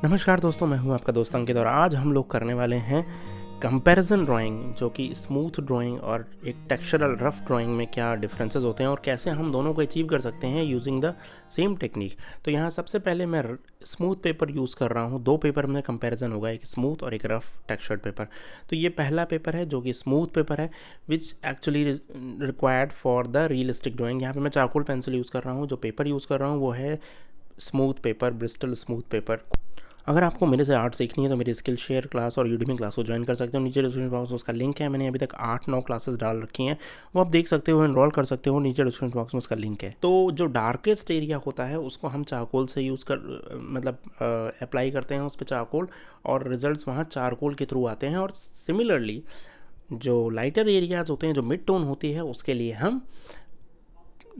नमस्कार दोस्तों, मैं हूं आपका दोस्त अंकित और आज हम लोग करने वाले हैं कंपैरिजन ड्राइंग, जो कि स्मूथ ड्राइंग और एक टेक्सचरल रफ ड्राइंग में क्या डिफरेंसेस होते हैं और कैसे हम दोनों को अचीव कर सकते हैं यूजिंग द सेम टेक्निक। तो यहाँ सबसे पहले मैं स्मूथ पेपर यूज़ कर रहा हूँ। दो पेपर में कंपैरिजन होगा, एक स्मूथ और एक रफ टेक्सचर्ड पेपर। तो ये पहला पेपर है जो कि स्मूथ पेपर है, which actually required for the realistic drawing. यहाँ पे मैं चारकोल पेंसिल यूज़ कर रहा हूँ। जो पेपर यूज़ कर रहा हूँ वो है smooth paper, Bristol smooth paper. अगर आपको मेरे से आर्ट सीखनी है तो मेरी स्किल शेयर क्लास और यूडीमी क्लास को ज्वाइन कर सकते हो। नीचे डिस्क्रिप्शन बॉक्स में उसका लिंक है। मैंने अभी तक 8-9 क्लासेस डाल रखी हैं, वो आप देख सकते हो, एनरोल कर सकते हो। नीचे डिस्क्रिप्शन बॉक्स में उसका लिंक है। तो जो डार्केस्ट एरिया होता है उसको हम चारकोल से यूज़ कर अप्लाई करते हैं उस पर चारकोल, और रिजल्ट्स वहाँ चारकोल के थ्रू आते हैं। और सिमिलरली जो लाइटर एरियाज होते हैं, जो मिड टोन होती है, उसके लिए हम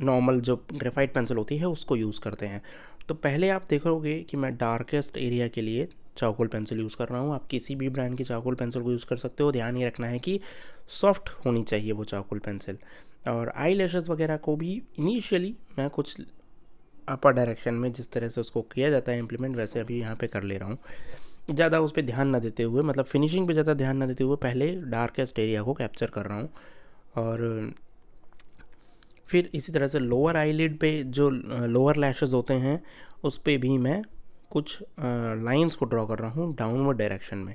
नॉर्मल जो ग्रेफाइट पेंसिल होती है उसको यूज़ करते हैं। तो पहले आप देखोगे कि मैं डार्केस्ट एरिया के लिए चारकोल पेंसिल यूज़ कर रहा हूँ। आप किसी भी ब्रांड की चारकोल पेंसिल को यूज़ कर सकते हो। ध्यान ये रखना है कि सॉफ्ट होनी चाहिए वो चारकोल पेंसिल। और आई लैशेस वगैरह को भी इनिशियली मैं कुछ अपर डायरेक्शन में जिस तरह से उसको किया जाता है इम्प्लीमेंट, वैसे अभी यहाँ पे कर ले रहा हूँ। ज़्यादा उस पर ध्यान ना देते हुए, मतलब फिनिशिंग पे ज़्यादा ध्यान ना देते हुए, पहले डार्केस्ट एरिया को कैप्चर कर रहा हूँ। और फिर इसी तरह से लोअर आईलिड पे जो लोअर लैशेस होते हैं उस पर भी मैं कुछ लाइंस को ड्रॉ कर रहा हूँ डाउनवर्ड डायरेक्शन में।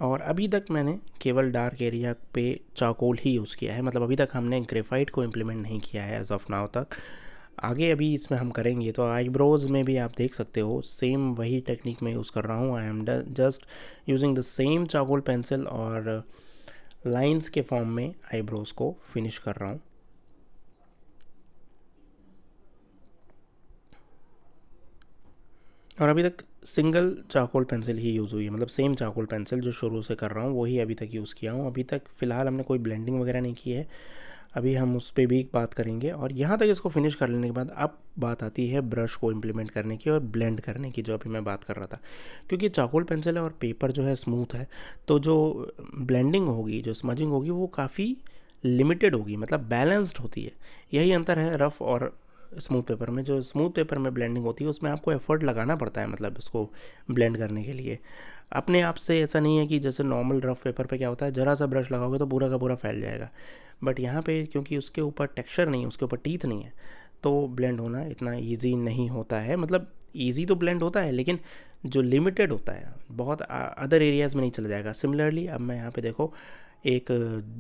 और अभी तक मैंने केवल डार्क एरिया पे चारकोल ही यूज़ किया है, मतलब अभी तक हमने ग्रेफाइट को इम्प्लीमेंट नहीं किया है एज ऑफ नाउ तक। आगे अभी इसमें हम करेंगे। तो आईब्रोज़ में भी आप देख सकते हो सेम वही टेक्निक मैं यूज़ कर रहा हूँ। I am just using the same charcoal pencil और लाइंस के फॉर्म में आईब्रोज़ को फिनिश कर रहा हूँ। और अभी तक सिंगल चारकोल पेंसिल ही यूज़ हुई है, मतलब सेम चारकोल पेंसिल जो शुरू से कर रहा हूँ वही अभी तक यूज़ किया हूँ। अभी तक फ़िलहाल हमने कोई ब्लेंडिंग वगैरह नहीं की है। अभी हम उस पर भी बात करेंगे। और यहाँ तक इसको फिनिश कर लेने के बाद अब बात आती है ब्रश को इम्प्लीमेंट करने की और ब्लेंड करने की, जो अभी मैं बात कर रहा था। क्योंकि चारकोल पेंसिल है और पेपर जो है स्मूथ है, तो जो ब्लेंडिंग होगी, जो स्मजिंग होगी, वो काफ़ी लिमिटेड होगी, मतलब बैलेंस्ड होती है। यही अंतर है रफ़ और स्मूथ पेपर में। जो स्मूथ पेपर में ब्लेंडिंग होती है उसमें आपको एफर्ट लगाना पड़ता है, मतलब इसको ब्लेंड करने के लिए अपने आप से। ऐसा नहीं है कि जैसे नॉर्मल रफ पेपर पे क्या होता है, ज़रा सा ब्रश लगाओगे तो पूरा का पूरा फैल जाएगा। बट यहाँ पे क्योंकि उसके ऊपर टेक्सचर नहीं है, उसके ऊपर टीथ नहीं है, तो ब्लेंड होना इतना ईजी नहीं होता है। मतलब ईजी तो ब्लेंड होता है, लेकिन जो लिमिटेड होता है, बहुत अदर एरियाज़ में नहीं चला जाएगा। सिमिलरली अब मैं यहाँ पे देखो एक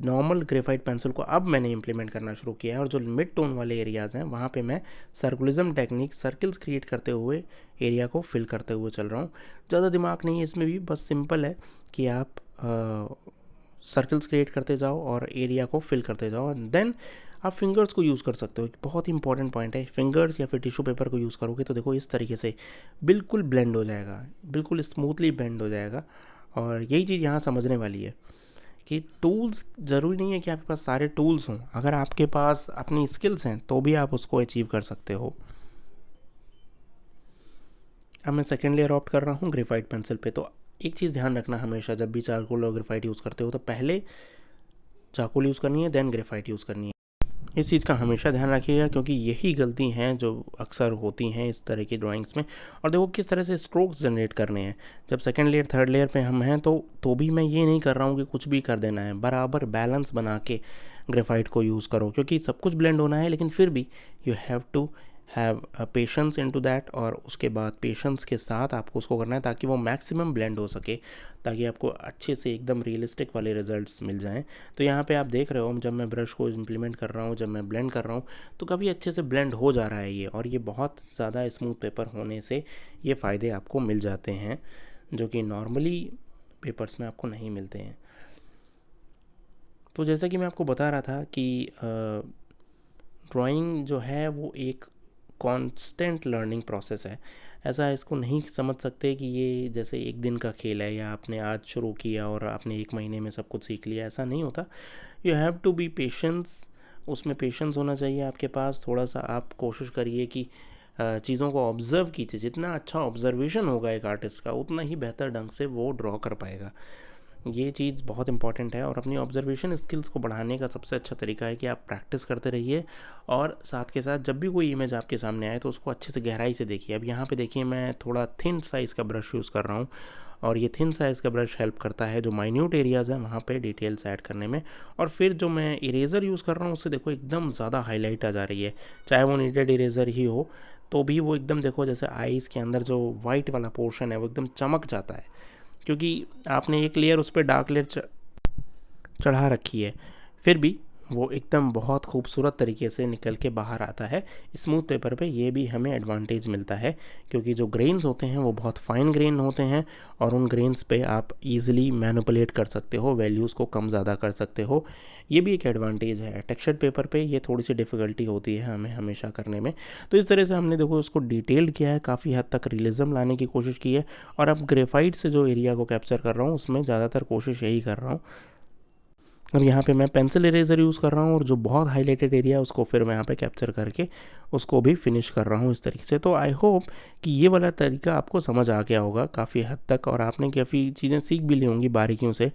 नॉर्मल ग्रेफाइट पेंसिल को अब मैंने इम्प्लीमेंट करना शुरू किया है, और जो मिड टोन वाले एरियाज़ हैं वहाँ पे मैं सर्कुलिज्म टेक्निक, सर्कल्स क्रिएट करते हुए एरिया को फिल करते हुए चल रहा हूँ। ज़्यादा दिमाग नहीं है इसमें भी, बस सिंपल है कि आप सर्कल्स क्रिएट करते जाओ और एरिया को फिल करते जाओ। एंड देन आप फिंगर्स को यूज़ कर सकते हो। बहुत इंपॉर्टेंट पॉइंट है, फिंगर्स या फिर टिश्यू पेपर को यूज़ करोगे तो देखो इस तरीके से बिल्कुल ब्लेंड हो जाएगा, बिल्कुल स्मूथली ब्लेंड हो जाएगा। और यही चीज़ यहाँ समझने वाली है कि टूल्स ज़रूरी नहीं है कि आपके पास सारे टूल्स हों। अगर आपके पास अपनी स्किल्स हैं तो भी आप उसको अचीव कर सकते हो। अब मैं सेकेंड लेयर ऑप्ट कर रहा हूँ ग्रेफाइट पेंसिल पे। तो एक चीज़ ध्यान रखना हमेशा, जब भी चारकोल और ग्रेफाइट यूज़ करते हो तो पहले चारकोल यूज़ करनी है, देन ग्रेफाइट यूज़ करनी है। इस चीज़ का हमेशा ध्यान रखिएगा, क्योंकि यही गलती हैं जो अक्सर होती हैं इस तरह की ड्राइंग्स में। और देखो किस तरह से स्ट्रोक्स जनरेट करने हैं। जब सेकंड लेयर थर्ड लेयर पे हम हैं तो भी मैं ये नहीं कर रहा हूँ कि कुछ भी कर देना है। बराबर बैलेंस बना के ग्रेफाइट को यूज़ करो, क्योंकि सब कुछ ब्लेंड होना है, लेकिन फिर भी you have to have patience into that. और उसके बाद पेशेंस के साथ आपको उसको करना है ताकि वो मैक्सिमम ब्लेंड हो सके, ताकि आपको अच्छे से एकदम रियलिस्टिक वाले रिजल्ट्स मिल जाएं। तो यहाँ पे आप देख रहे हो, जब मैं ब्रश को इम्प्लीमेंट कर रहा हूँ, जब मैं ब्लेंड कर रहा हूँ, तो काफ़ी अच्छे से ब्लेंड हो जा रहा है ये। और ये बहुत ज़्यादा स्मूथ पेपर होने से ये फ़ायदे आपको मिल जाते हैं, जो कि नॉर्मली पेपर्स में आपको नहीं मिलते हैं। तो जैसा कि मैं आपको बता रहा था कि ड्राइंग जो है वो एक कांस्टेंट लर्निंग प्रोसेस है। ऐसा इसको नहीं समझ सकते कि ये जैसे एक दिन का खेल है, या आपने आज शुरू किया और आपने एक महीने में सब कुछ सीख लिया, ऐसा नहीं होता। You have to be patience. उसमें पेशेंस होना चाहिए आपके पास। थोड़ा सा आप कोशिश करिए कि चीज़ों को ऑब्ज़र्व कीजिए। जितना अच्छा ऑब्जर्वेशन होगा एक आर्टिस्ट का, उतना ही बेहतर ढंग से वो ड्रॉ कर पाएगा। ये चीज़ बहुत इंपॉर्टेंट है और अपनी ऑब्जर्वेशन स्किल्स को बढ़ाने का सबसे अच्छा तरीका है कि आप प्रैक्टिस करते रहिए और साथ के साथ जब भी कोई इमेज आपके सामने आए तो उसको अच्छे से गहराई से देखिए। अब यहाँ पे देखिए मैं थोड़ा थिन साइज़ का ब्रश यूज़ कर रहा हूँ और ये थिन साइज़ का ब्रश हेल्प करता है जो माइन्यूट एरियाज़ हैं वहाँ पे डिटेल्स ऐड करने में। और फिर जो मैं इरेज़र यूज़ कर रहा हूँ उससे देखो एकदम ज़्यादा हाईलाइट आ जा रही है, चाहे वो नीडेड इरेज़र ही हो तो भी वो एकदम देखो जैसे आईज़ के अंदर जो वाइट वाला पोर्शन है वो एकदम चमक जाता है, क्योंकि आपने एक लेयर उस पर डार्क लेयर चढ़ा रखी है, फिर भी वो एकदम बहुत खूबसूरत तरीके से निकल के बाहर आता है। स्मूथ पेपर पे ये भी हमें एडवांटेज मिलता है क्योंकि जो ग्रेन्स होते हैं वो बहुत फाइन ग्रेन होते हैं और उन ग्रेन्स पे आप इजीली मैनिपुलेट कर सकते हो, वैल्यूज़ को कम ज़्यादा कर सकते हो। ये भी एक एडवांटेज है। टेक्सचर्ड पेपर पे ये थोड़ी सी डिफ़िकल्टी होती है हमें हमेशा करने में। तो इस तरह से हमने देखो उसको डिटेल्ड किया है, काफ़ी हद तक रियलिज्म लाने की कोशिश की है और अब ग्रेफाइट से जो एरिया को कैप्चर कर रहा हूँ उसमें ज़्यादातर कोशिश यही कर रहा हूँ। और यहाँ पे मैं पेंसिल इरेज़र यूज़ कर रहा हूँ और जो बहुत हाईलाइटेड एरिया है उसको फिर मैं यहाँ पे कैप्चर करके उसको भी फिनिश कर रहा हूँ इस तरीके से। तो आई होप कि ये वाला तरीका आपको समझ आ गया होगा काफ़ी हद तक और आपने काफ़ी चीज़ें सीख भी ली होंगी बारीकियों से।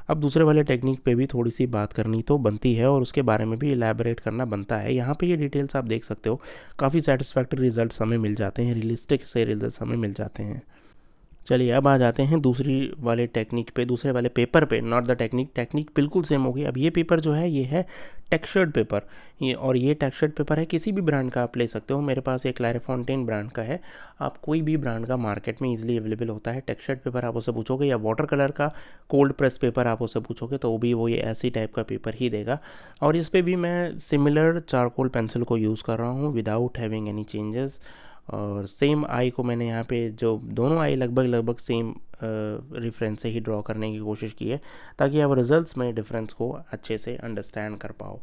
अब दूसरे वाले टेक्निक पे भी थोड़ी सी बात करनी तो बनती है और उसके बारे में भी इलेबोरेट करना बनता है। यहाँ पे ये डिटेल्स आप देख सकते हो, काफ़ी सेटिस्फैक्टरी रिजल्ट्स हमें मिल जाते हैं, रियलिस्टिक से रिजल्ट्स हमें मिल जाते हैं। चलिए अब आ जाते हैं दूसरी वाले टेक्निक पे, दूसरे वाले पेपर पे। नॉट द टेक्निक बिल्कुल सेम होगी। अब ये पेपर जो है ये है टेक्सचर्ड पेपर, ये टेक्सचर्ड पेपर है, किसी भी ब्रांड का आप ले सकते हो। मेरे पास एक क्लैरिफॉन्टेन ब्रांड का है, आप कोई भी ब्रांड का मार्केट में इजीली अवेलेबल होता है। टेक्सचर्ड पेपर आप उससे पूछोगे या वाटर कलर का कोल्ड प्रेस पेपर आप उससे पूछोगे तो भी वो ये ऐसी टाइप का पेपर ही देगा। और इस पर भी मैं सिमिलर चारकोल पेंसिल को यूज़ कर रहा हूँ विदाउट हैविंग एनी चेंजेस। और सेम आई को मैंने यहाँ पे जो दोनों आई लगभग सेम रेफरेंस से ही ड्रॉ करने की कोशिश की है ताकि आप रिजल्ट्स में डिफरेंस को अच्छे से अंडरस्टैंड कर पाओ।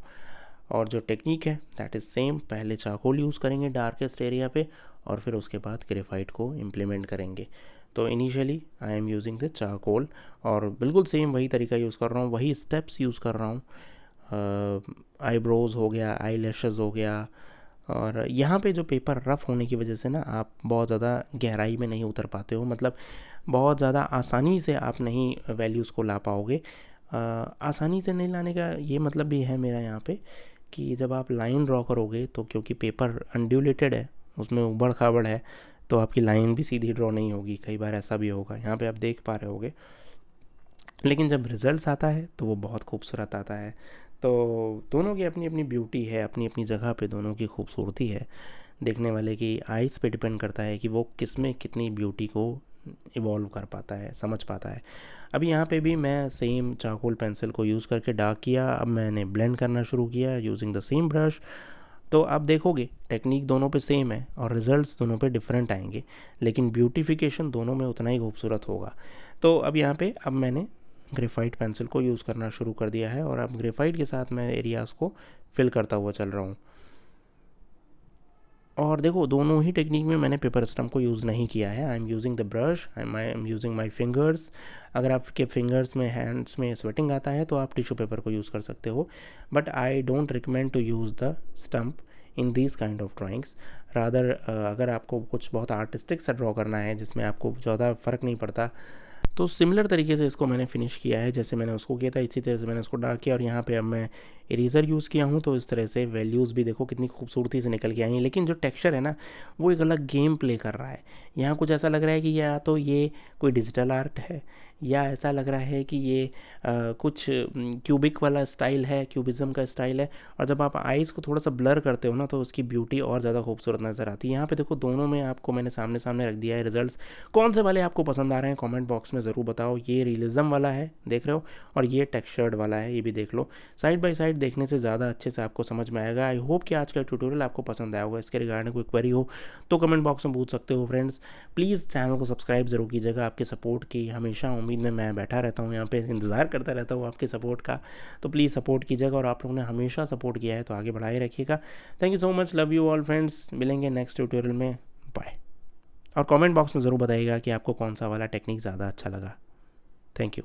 और जो टेक्निक है दैट इज़ सेम, पहले चारकोल यूज़ करेंगे डार्केस्ट एरिया पे और फिर उसके बाद ग्रेफाइट को इम्प्लीमेंट करेंगे। तो initially I am using the charcoal और बिल्कुल सेम वही तरीका यूज़ कर रहा हूँ, वही स्टेप्स यूज़ कर रहा हूँ। आईब्रोज हो गया, आई लैशेज़ हो गया। और यहाँ पे जो पेपर रफ़ होने की वजह से ना आप बहुत ज़्यादा गहराई में नहीं उतर पाते हो, मतलब बहुत ज़्यादा आसानी से आप नहीं वैल्यूज़ को ला पाओगे। आसानी से नहीं लाने का ये मतलब भी है मेरा यहाँ पे कि जब आप लाइन ड्रॉ करोगे तो क्योंकि पेपर अनड्यूलेटेड है, उसमें उबड़ खाबड़ है, तो आपकी लाइन भी सीधी ड्रॉ नहीं होगी। कई बार ऐसा भी होगा, यहाँ पे आप देख पा रहे होगे। लेकिन जब रिज़ल्ट्स आता है तो वो बहुत खूबसूरत आता है। तो दोनों की अपनी अपनी ब्यूटी है, अपनी अपनी जगह पे दोनों की खूबसूरती है। देखने वाले की आइज़ पे डिपेंड करता है कि वो किस में कितनी ब्यूटी को इवॉल्व कर पाता है, समझ पाता है। अभी यहाँ पे भी मैं सेम चारकोल पेंसिल को यूज़ करके डार्क किया, अब मैंने ब्लेंड करना शुरू किया यूजिंग द सेम ब्रश। तो आप देखोगे टेक्निक दोनों पे सेम है और रिजल्ट्स दोनों पे डिफरेंट आएंगे, लेकिन ब्यूटिफिकेशन दोनों में उतना ही खूबसूरत होगा। तो अब यहाँ पे अब मैंने ग्रेफाइट पेंसिल को यूज़ करना शुरू कर दिया है और अब ग्रेफाइट के साथ मैं एरियाज़ को फिल करता हुआ चल रहा हूँ। और देखो दोनों ही टेक्निक में मैंने पेपर स्टम्प को यूज़ नहीं किया है। I am using the brush, I am using my fingers. अगर आपके फिंगर्स में, हैंड्स में स्वेटिंग आता है तो आप टिश्यू पेपर को यूज़ कर सकते हो, but I don't recommend to use the stump in these kind of drawings. Rather अगर आपको कुछ बहुत आर्टिस्टिक सा ड्रॉ करना है जिसमें आपको ज़्यादा फ़र्क नहीं पड़ता, तो सिमिलर तरीके से इसको मैंने फिनिश किया है जैसे मैंने उसको किया था, इसी तरह से मैंने उसको डार्क किया। और यहाँ पे अब मैं इरेज़र यूज़ किया हूँ तो इस तरह से वैल्यूज़ भी देखो कितनी खूबसूरती से निकल के आई हैं। लेकिन जो टेक्सचर है ना वो एक अलग गेम प्ले कर रहा है। यहाँ कुछ ऐसा लग रहा है कि या तो ये कोई डिजिटल आर्ट है या ऐसा लग रहा है कि ये कुछ क्यूबिक वाला स्टाइल है, क्यूबिज़म का स्टाइल है। और जब आप आइज़ को थोड़ा सा ब्लर करते हो ना तो उसकी ब्यूटी और ज़्यादा खूबसूरत नज़र आती है। यहाँ पे देखो दोनों में आपको मैंने सामने सामने रख दिया है रिजल्ट्स। कौन से वाले आपको पसंद आ रहे हैं कमेंट बॉक्स में ज़रूर बताओ। ये रियलिज्म वाला है देख रहे हो और ये टेक्सचर्ड वाला है, ये भी देख लो। साइड बाय साइड देखने से ज़्यादा अच्छे से आपको समझ में आएगा। आई होप कि आज का ट्यूटोरियल आपको पसंद आया होगा। इसके रिगार्डिंग कोई क्वेरी हो तो कमेंट बॉक्स में पूछ सकते हो फ्रेंड्स। प्लीज़ चैनल को सब्सक्राइब ज़रूर कीजिएगा। आपके सपोर्ट की हमेशा उम्मीद में मैं बैठा रहता हूँ, यहाँ पे इंतज़ार करता रहता हूँ आपके सपोर्ट का। तो प्लीज़ सपोर्ट कीजिएगा और आप लोगों ने हमेशा सपोर्ट किया है तो आगे बढ़ाए रखिएगा। Thank you so much, love you all friends. मिलेंगे नेक्स्ट ट्यूटोरियल में, बाय। और कमेंट बॉक्स में ज़रूर बताइएगा कि आपको कौन सा वाला टेक्निक ज़्यादा अच्छा लगा। Thank you.